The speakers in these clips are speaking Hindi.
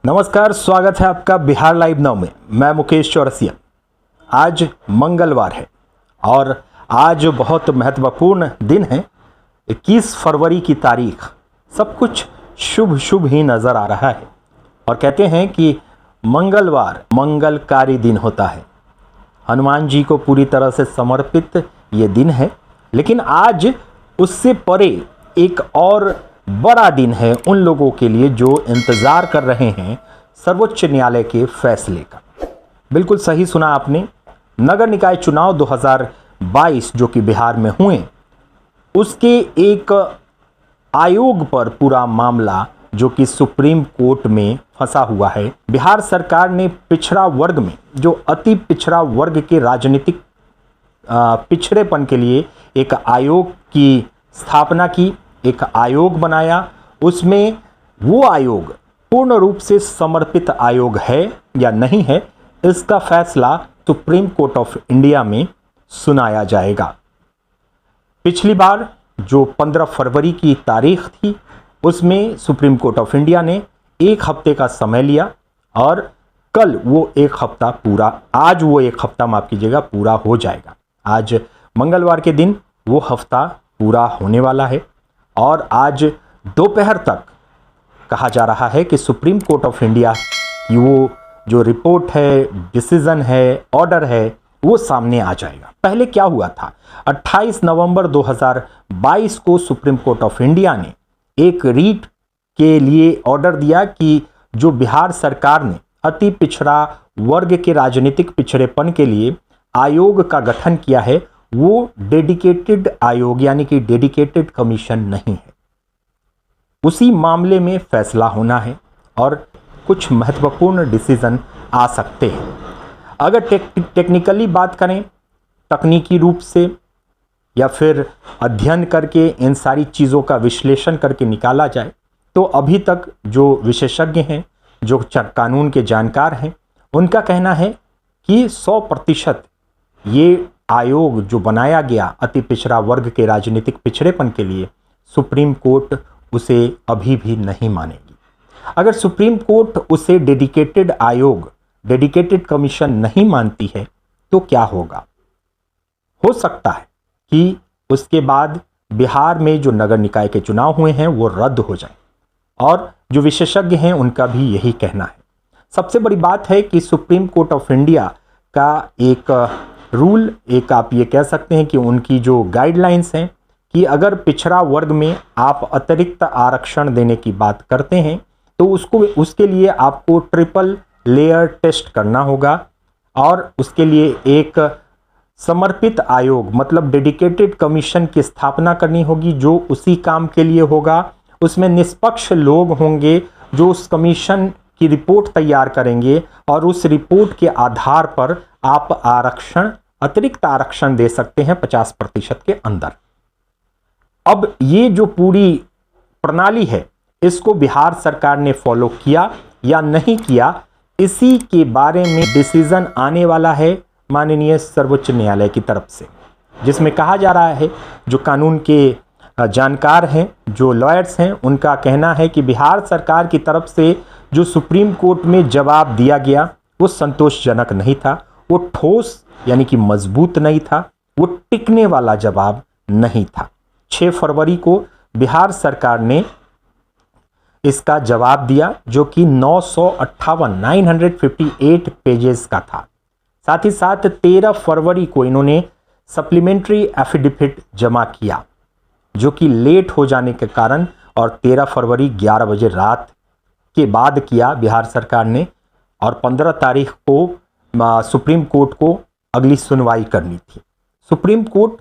नमस्कार, स्वागत है आपका बिहार लाइव नाउ में। मैं मुकेश चौरसिया। आज मंगलवार है और आज बहुत महत्वपूर्ण दिन है। 21 फरवरी की तारीख। सब कुछ शुभ शुभ ही नज़र आ रहा है और कहते हैं कि मंगलवार मंगलकारी दिन होता है। हनुमान जी को पूरी तरह से समर्पित ये दिन है, लेकिन आज उससे परे एक और बड़ा दिन है उन लोगों के लिए जो इंतज़ार कर रहे हैं सर्वोच्च न्यायालय के फैसले का। बिल्कुल सही सुना आपने। नगर निकाय चुनाव 2022 जो कि बिहार में हुए, उसके एक आयोग पर पूरा मामला जो कि सुप्रीम कोर्ट में फंसा हुआ है। बिहार सरकार ने पिछड़ा वर्ग में, जो अति पिछड़ा वर्ग के राजनीतिक पिछड़ेपन के लिए एक आयोग की स्थापना की, एक आयोग बनाया। उसमें वो आयोग पूर्ण रूप से समर्पित आयोग है या नहीं है, इसका फैसला सुप्रीम कोर्ट ऑफ इंडिया में सुनाया जाएगा। पिछली बार जो 15 फरवरी की तारीख थी, उसमें सुप्रीम कोर्ट ऑफ इंडिया ने एक हफ्ते का समय लिया और कल वो एक हफ्ता पूरा, आज वो एक हफ्ता माफ कीजिएगा, पूरा हो जाएगा। आज मंगलवार के दिन वो हफ्ता पूरा होने वाला है और आज दोपहर तक कहा जा रहा है कि सुप्रीम कोर्ट ऑफ इंडिया की वो जो रिपोर्ट है, डिसीजन है, ऑर्डर है, वो सामने आ जाएगा। पहले क्या हुआ था, 28 नवंबर 2022 को सुप्रीम कोर्ट ऑफ इंडिया ने एक रीट के लिए ऑर्डर दिया कि जो बिहार सरकार ने अति पिछड़ा वर्ग के राजनीतिक पिछड़ेपन के लिए आयोग का गठन किया है, वो डेडिकेटेड आयोग यानी कि डेडिकेटेड कमीशन नहीं है। उसी मामले में फैसला होना है और कुछ महत्वपूर्ण डिसीजन आ सकते हैं। अगर टेक्निकली बात करें, तकनीकी रूप से या फिर अध्ययन करके इन सारी चीज़ों का विश्लेषण करके निकाला जाए, तो अभी तक जो विशेषज्ञ हैं, जो कानून के जानकार हैं, उनका कहना है कि 100% ये आयोग जो बनाया गया अति पिछड़ा वर्ग के राजनीतिक पिछड़ेपन के लिए, सुप्रीम कोर्ट उसे अभी भी नहीं मानेगी। अगर सुप्रीम कोर्ट उसे डेडिकेटेड आयोग, डेडिकेटेड कमीशन नहीं मानती है तो क्या होगा? हो सकता है कि उसके बाद बिहार में जो नगर निकाय के चुनाव हुए हैं वो रद्द हो जाए, और जो विशेषज्ञ हैं उनका भी यही कहना है। सबसे बड़ी बात है कि सुप्रीम कोर्ट ऑफ इंडिया का एक रूल, एक आप ये कह सकते हैं कि उनकी जो गाइडलाइंस हैं कि अगर पिछड़ा वर्ग में आप अतिरिक्त आरक्षण देने की बात करते हैं तो उसके लिए आपको ट्रिपल लेयर टेस्ट करना होगा और उसके लिए एक समर्पित आयोग मतलब डेडिकेटेड कमीशन की स्थापना करनी होगी जो उसी काम के लिए होगा। उसमें निष्पक्ष लोग होंगे जो उस कमीशन की रिपोर्ट तैयार करेंगे और उस रिपोर्ट के आधार पर आप आरक्षण, अतिरिक्त आरक्षण दे सकते हैं 50% के अंदर। अब ये जो पूरी प्रणाली है, इसको बिहार सरकार ने फॉलो किया या नहीं किया, इसी के बारे में डिसीजन आने वाला है माननीय सर्वोच्च न्यायालय की तरफ से, जिसमें कहा जा रहा है, जो कानून के जानकार हैं, जो लॉयर्स हैं, उनका कहना है कि बिहार सरकार की तरफ से जो सुप्रीम कोर्ट में जवाब दिया गया वो संतोषजनक नहीं था, वो ठोस यानी कि मजबूत नहीं था, वो टिकने वाला जवाब नहीं था। 6 फरवरी को बिहार सरकार ने इसका जवाब दिया जो कि 958 पेजेस का था। साथ ही साथ 13 फरवरी को इन्होंने सप्लीमेंट्री एफिडेविट जमा किया जो कि लेट हो जाने के कारण, और 13 फरवरी 11 बजे रात के बाद किया बिहार सरकार ने, और 15 तारीख को सुप्रीम कोर्ट को अगली सुनवाई करनी थी। सुप्रीम कोर्ट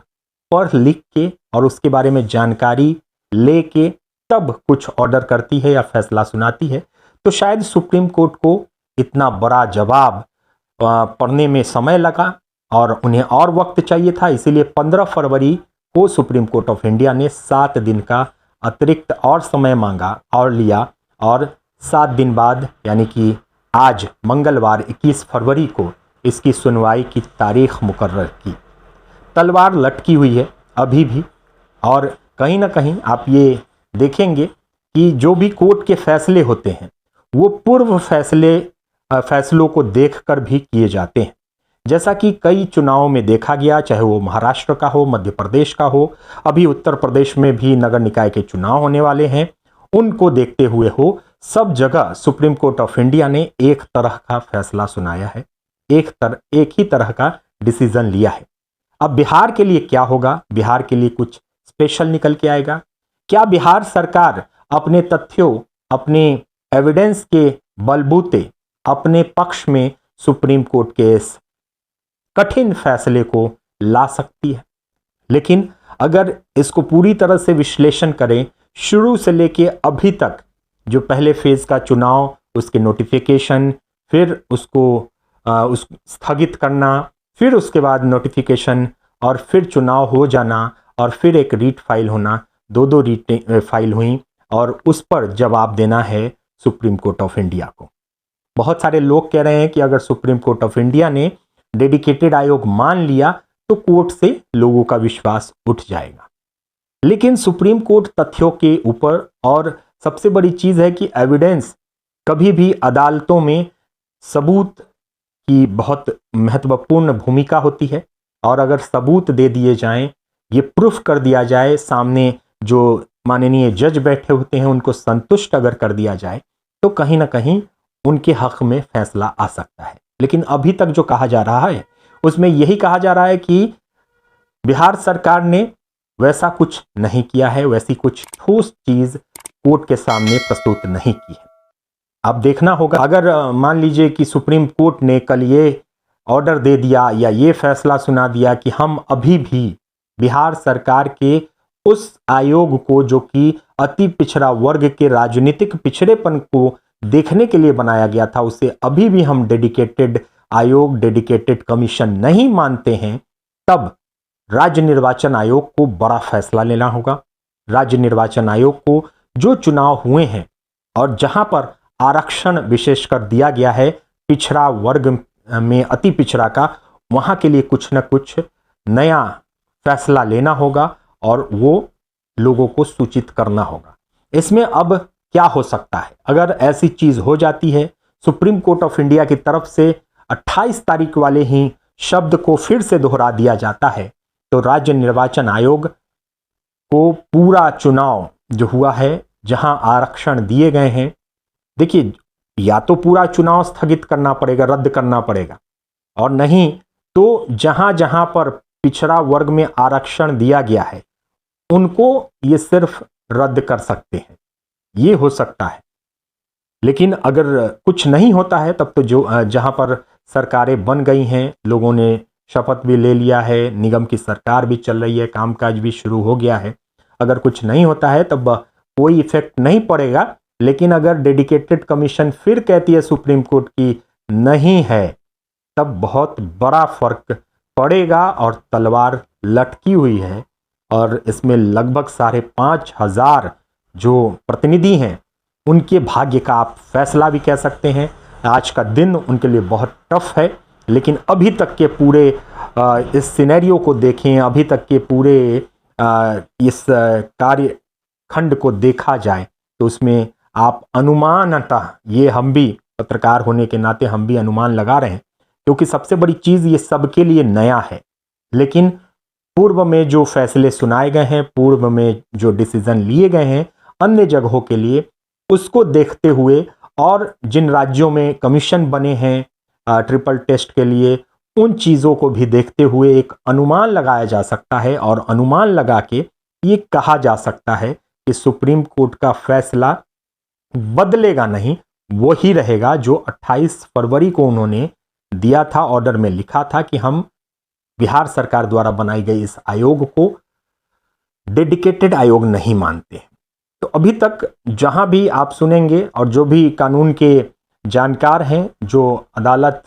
पर लिख के और उसके बारे में जानकारी लेके तब कुछ ऑर्डर करती है या फैसला सुनाती है, तो शायद सुप्रीम कोर्ट को इतना बड़ा जवाब पढ़ने में समय लगा और उन्हें और वक्त चाहिए था। इसीलिए 15 फरवरी को सुप्रीम कोर्ट ऑफ इंडिया ने 7 दिन का अतिरिक्त और समय मांगा और लिया, और 7 दिन बाद यानी कि आज मंगलवार 21 फरवरी को इसकी सुनवाई की तारीख मुकर्रर की। तलवार लटकी हुई है अभी भी, और कहीं ना कहीं आप ये देखेंगे कि जो भी कोर्ट के फैसले होते हैं वो पूर्व फैसलों को देखकर भी किए जाते हैं। जैसा कि कई चुनावों में देखा गया, चाहे वो महाराष्ट्र का हो, मध्य प्रदेश का हो, अभी उत्तर प्रदेश में भी नगर निकाय के चुनाव होने वाले हैं, उनको देखते हुए हो, सब जगह सुप्रीम कोर्ट ऑफ इंडिया ने एक तरह का फैसला सुनाया है, एक ही तरह का डिसीजन लिया है। अब बिहार के लिए क्या होगा? बिहार के लिए कुछ स्पेशल निकल के आएगा? क्या बिहार सरकार अपने तथ्यों, अपने एविडेंस के बलबूते अपने पक्ष में सुप्रीम कोर्ट के इस कठिन फैसले को ला सकती है? लेकिन अगर इसको पूरी तरह से विश्लेषण करें, शुरू से लेके अभी तक, जो पहले फेज का चुनाव, उसके नोटिफिकेशन, फिर उसको स्थगित करना, फिर उसके बाद नोटिफिकेशन, और फिर चुनाव हो जाना, और फिर एक रीट फाइल होना, दो रीट फाइल हुई, और उस पर जवाब देना है सुप्रीम कोर्ट ऑफ इंडिया को। बहुत सारे लोग कह रहे हैं कि अगर सुप्रीम कोर्ट ऑफ इंडिया ने डेडिकेटेड आयोग मान लिया तो कोर्ट से लोगों का विश्वास उठ जाएगा। लेकिन सुप्रीम कोर्ट तथ्यों के ऊपर, और सबसे बड़ी चीज है कि एविडेंस, कभी भी अदालतों में सबूत की बहुत महत्वपूर्ण भूमिका होती है, और अगर सबूत दे दिए जाएं, ये प्रूफ कर दिया जाए, सामने जो माननीय जज बैठे होते हैं उनको संतुष्ट अगर कर दिया जाए, तो कहीं ना कहीं उनके हक में फैसला आ सकता है। लेकिन अभी तक जो कहा जा रहा है उसमें यही कहा जा रहा है कि बिहार सरकार ने वैसा कुछ नहीं किया है, वैसी कुछ ठोस चीज कोर्ट के सामने प्रस्तुत नहीं की है। अब देखना होगा, अगर मान लीजिए कि सुप्रीम कोर्ट ने कल ये ऑर्डर दे दिया या ये फैसला सुना दिया कि हम अभी भी बिहार सरकार के उस आयोग को, जो कि अति पिछड़ा वर्ग के राजनीतिक पिछड़ेपन को देखने के लिए बनाया गया था, उसे अभी भी हम डेडिकेटेड आयोग, डेडिकेटेड कमीशन नहीं मानते हैं, तब राज्य निर्वाचन आयोग को बड़ा फैसला लेना होगा। राज्य निर्वाचन आयोग को जो चुनाव हुए हैं और जहां पर आरक्षण विशेषकर दिया गया है पिछड़ा वर्ग में, अति पिछड़ा का, वहां के लिए कुछ न कुछ नया फैसला लेना होगा और वो लोगों को सूचित करना होगा। इसमें अब क्या हो सकता है? अगर ऐसी चीज हो जाती है, सुप्रीम कोर्ट ऑफ इंडिया की तरफ से 28 तारीख वाले ही शब्द को फिर से दोहरा दिया जाता है, तो राज्य निर्वाचन आयोग को पूरा चुनाव जो हुआ है, जहां आरक्षण दिए गए हैं, देखिए, या तो पूरा चुनाव स्थगित करना पड़ेगा, रद्द करना पड़ेगा, और नहीं तो जहां जहां पर पिछड़ा वर्ग में आरक्षण दिया गया है उनको ये सिर्फ रद्द कर सकते हैं, ये हो सकता है। लेकिन अगर कुछ नहीं होता है तब तो जो जहां पर सरकारें बन गई हैं, लोगों ने शपथ भी ले लिया है, निगम की सरकार भी चल रही है, कामकाज भी शुरू हो गया है, अगर कुछ नहीं होता है तब कोई इफेक्ट नहीं पड़ेगा। लेकिन अगर डेडिकेटेड कमीशन फिर कहती है सुप्रीम कोर्ट की नहीं है, तब बहुत बड़ा फर्क पड़ेगा और तलवार लटकी हुई है, और इसमें लगभग 5,500 जो प्रतिनिधि हैं उनके भाग्य का आप फैसला भी कह सकते हैं। आज का दिन उनके लिए बहुत टफ है, लेकिन अभी तक के पूरे इस सिनेरियो को देखें, अभी तक के पूरे इस कार्यखंड को देखा जाए तो उसमें आप अनुमानतः, ये हम भी पत्रकार होने के नाते हम भी अनुमान लगा रहे हैं, क्योंकि सबसे बड़ी चीज ये सबके लिए नया है। लेकिन पूर्व में जो फैसले सुनाए गए हैं, पूर्व में जो डिसीजन लिए गए हैं अन्य जगहों के लिए, उसको देखते हुए और जिन राज्यों में कमीशन बने हैं ट्रिपल टेस्ट के लिए, उन चीज़ों को भी देखते हुए एक अनुमान लगाया जा सकता है, और अनुमान लगा के ये कहा जा सकता है कि सुप्रीम कोर्ट का फैसला बदलेगा नहीं, वो ही रहेगा जो 28 फरवरी को उन्होंने दिया था, ऑर्डर में लिखा था कि हम बिहार सरकार द्वारा बनाई गई इस आयोग को डेडिकेटेड आयोग नहीं मानते। तो अभी तक जहां भी आप सुनेंगे, और जो भी कानून के जानकार हैं, जो अदालत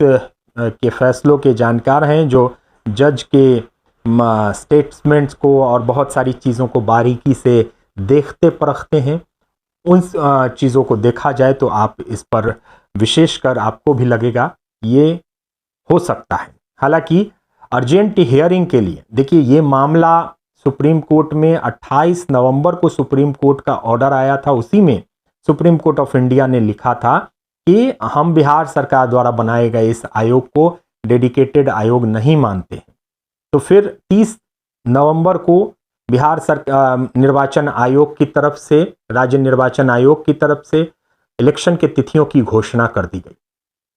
के फैसलों के जानकार हैं, जो जज के स्टेटमेंट्स को और बहुत सारी चीज़ों को बारीकी से देखते परखते हैं, उन चीज़ों को देखा जाए तो आप इस पर विशेषकर आपको भी लगेगा ये हो सकता है। हालांकि अर्जेंट हियरिंग के लिए, देखिए, ये मामला सुप्रीम कोर्ट में 28 नवंबर को सुप्रीम कोर्ट का ऑर्डर आया था, उसी में सुप्रीम कोर्ट ऑफ इंडिया ने लिखा था कि हम बिहार सरकार द्वारा बनाए गए इस आयोग को डेडिकेटेड आयोग नहीं मानते हैं। तो फिर 30 नवंबर को बिहार निर्वाचन आयोग की तरफ से, राज्य निर्वाचन आयोग की तरफ से इलेक्शन के तिथियों की घोषणा कर दी गई।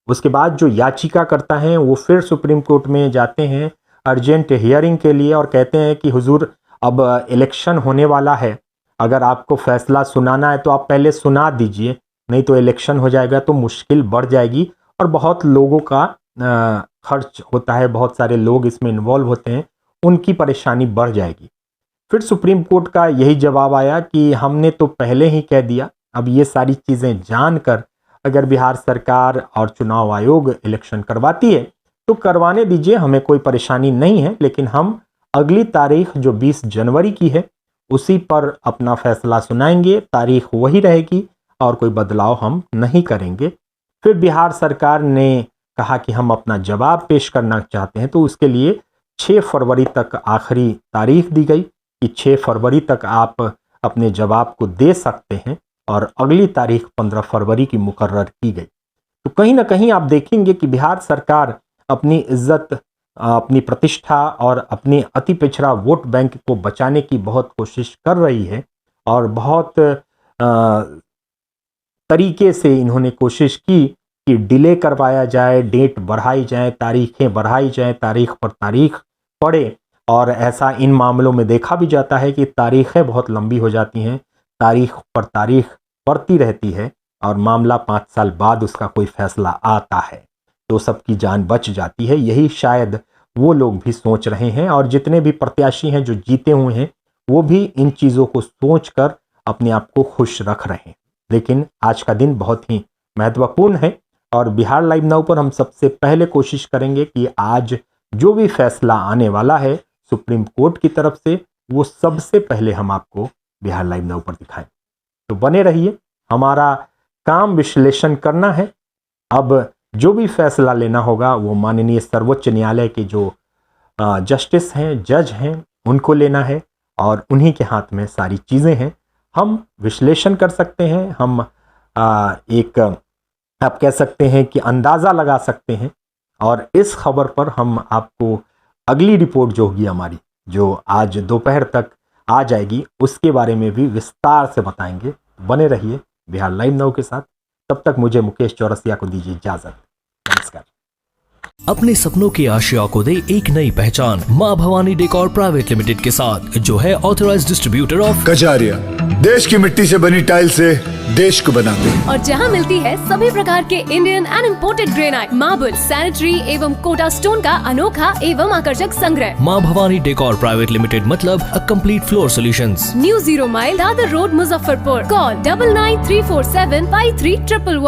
उसके बाद जो याचिका करता है वो फिर सुप्रीम कोर्ट में जाते हैं अर्जेंट हियरिंग के लिए और कहते हैं कि हुजूर अब इलेक्शन होने वाला है, अगर आपको फैसला सुनाना है तो आप पहले सुना दीजिए, नहीं तो इलेक्शन हो जाएगा तो मुश्किल बढ़ जाएगी और बहुत लोगों का खर्च होता है, बहुत सारे लोग इसमें इन्वॉल्व होते हैं, उनकी परेशानी बढ़ जाएगी। फिर सुप्रीम कोर्ट का यही जवाब आया कि हमने तो पहले ही कह दिया, अब ये सारी चीज़ें जानकर अगर बिहार सरकार और चुनाव आयोग इलेक्शन करवाती है तो करवाने दीजिए, हमें कोई परेशानी नहीं है, लेकिन हम अगली तारीख जो 20 जनवरी की है उसी पर अपना फैसला सुनाएंगे, तारीख वही रहेगी और कोई बदलाव हम नहीं करेंगे। फिर बिहार सरकार ने कहा कि हम अपना जवाब पेश करना चाहते हैं, तो उसके लिए 6 फरवरी तक आखिरी तारीख दी गई कि 6 फरवरी तक आप अपने जवाब को दे सकते हैं और अगली तारीख 15 फरवरी की मुकर्रर की गई। तो कहीं ना कहीं आप देखेंगे कि बिहार सरकार अपनी इज्जत, अपनी प्रतिष्ठा और अपने अति पिछड़ा वोट बैंक को बचाने की बहुत कोशिश कर रही है और बहुत तरीके से इन्होंने कोशिश की कि डिले करवाया जाए, डेट बढ़ाई जाए, तारीखें बढ़ाई जाए, तारीख पर तारीख पड़े। और ऐसा इन मामलों में देखा भी जाता है कि तारीखें बहुत लंबी हो जाती हैं, तारीख पर तारीख पड़ती रहती है और मामला 5 साल बाद उसका कोई फैसला आता है तो सबकी जान बच जाती है। यही शायद वो लोग भी सोच रहे हैं और जितने भी प्रत्याशी हैं जो जीते हुए हैं वो भी इन चीज़ों को सोचकर अपने आप को खुश रख रहे हैं। लेकिन आज का दिन बहुत ही महत्वपूर्ण है और बिहार लाइव नाउ पर हम सबसे पहले कोशिश करेंगे कि आज जो भी फैसला आने वाला है सुप्रीम कोर्ट की तरफ से वो सबसे पहले हम आपको बिहार लाइव नाउ पर दिखाएं। तो बने रहिए, हमारा काम विश्लेषण करना है। अब जो भी फैसला लेना होगा वो माननीय सर्वोच्च न्यायालय के जो जस्टिस हैं, जज हैं, उनको लेना है और उन्हीं के हाथ में सारी चीज़ें हैं। हम विश्लेषण कर सकते हैं, हम एक आप कह सकते हैं कि अंदाज़ा लगा सकते हैं और इस खबर पर हम आपको अगली रिपोर्ट जो होगी हमारी, जो आज दोपहर तक आ जाएगी, उसके बारे में भी विस्तार से बताएंगे। बने रहिए बिहार लाइव नाउ के साथ। तब तक मुझे मुकेश चौरसिया को दीजिए इजाजत। नमस्कार। अपने सपनों की आशिया को दे एक नई पहचान मां भवानी डेकोर प्राइवेट लिमिटेड के साथ, जो है ऑथराइज्ड डिस्ट्रीब्यूटर ऑफ कजारिया। देश की मिट्टी से बनी टाइल से देश को बनाते हैं और जहां मिलती है सभी प्रकार के Indian and imported granite, marble, sanitary एवं कोटा स्टोन का अनोखा एवं आकर्षक संग्रह। मां भवानी डेकोर प्राइवेट लिमिटेड मतलब a complete floor solutions. New 0 mile Dadar road, Muzaffarpur. Call 9934753111।